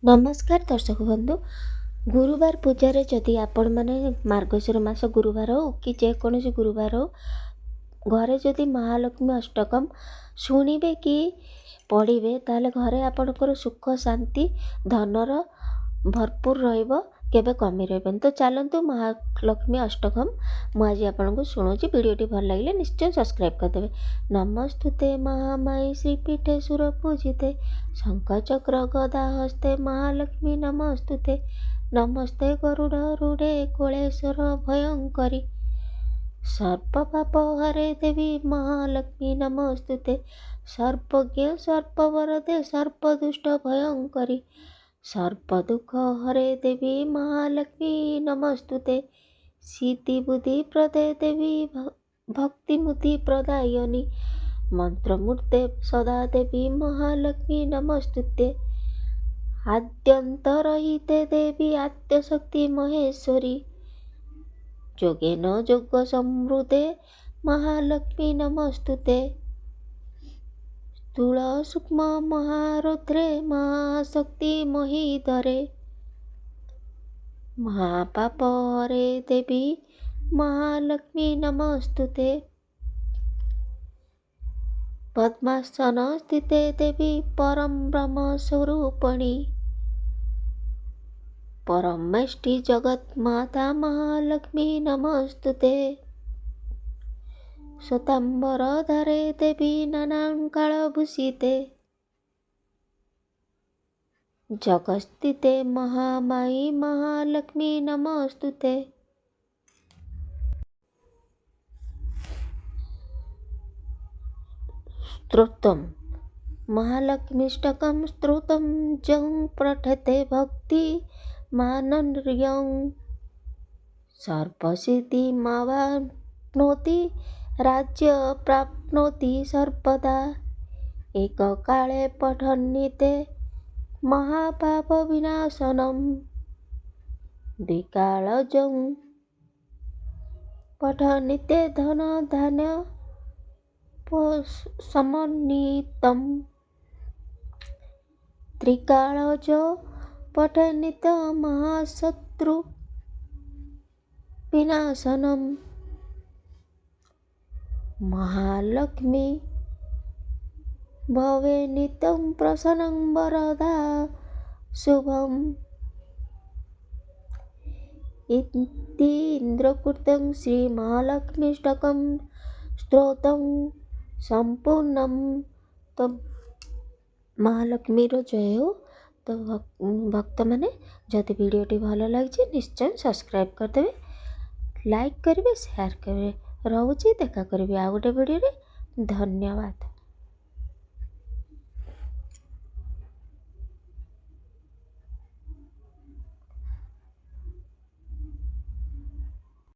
नमस्कार दर्शक बंधु। गुरुवार पूजार जदि आपण मैंने मार्गशीर मास गुरुवार हो कि जेकोसी गुरुवार हो घरे जदि महालक्ष्मी अष्टकम शुणिबे कि पढ़े ताले घरे आपणकर सुख शांति धनर भरपूर रहिबो, केबे कमी रहिबेनि। तो चलतु महालक्ष्मी अष्टकम मुझे आपको शुणाऊँगी। वीडियोटी भल लगे निश्चय सब्सक्राइब करदे। नमस्तुते महामाई श्रीपीठे सुरपूजिते शंखचक्र गदा हस्ते महालक्ष्मी नमस्तुते। नमस्ते गरुड़रूढ़े कुलेश्वर भयंकरी सर्पपाप हरे देवी महालक्ष्मी नमस्तुते। सर्पज्ञ सर्पवरदे सर्पदुष्ट भयंकरी सर्पदुःख हरे देवी महालक्ष्मी नमस्तुते। सिद्धि बुद्धि प्रदे देवी भक्तिमुति प्रदायनी मंत्रमूर्ते सदा देवी महालक्ष्मी नमस्तुते। आद्यंतरहिते देवी आद्यशक्ति महेश्वरी योगेन योग समृद्धे महालक्ष्मी नमस्तुते। स्थूल सूक्ष्म महारुद्रे महाशक्ति महीधरे महापाप हरे देवी महालक्ष्मी नमस्तुते। पद्मासन स्थिते देवी परम ब्रह्म स्वरूपिणी परमेष्टि जगत माता महालक्ष्मी नमस्तुते। स्वतंबर धरे देवी नानाकालभूषिते जगस्थिते महामाई महालक्ष्मी नमस्तुते। स्तोत्रम महालक्ष्मीष्टकं स्तोत्रम जं पठते भक्ति मानन्यं सर्वसिद्धिमावाप्नोति राज्य प्राप्नोति सर्वदा। एक काले पठन्निते महापाप विनाशनम द्विकालजं पठन्निते धन धान्य समन्वितं त्रिकालज पठन्नित महाशत्रु विनाशनम। महालक्ष्मी भवे नित्यं प्रसन्नं वरदा शुभम् इति इंद्रकृतं श्री महालक्ष्मीष्टकं स्तोत्रं संपूर्णम। तो महालक्ष्मी रो जय हो। तो भक्त मैंने जदि वीडियोटी भल लगे निश्चय सब्सक्राइब करदे, लाइक करेंगे, शेयर करेंगे। रोचे देखा करी आ गोटे वीडियो। धन्यवाद।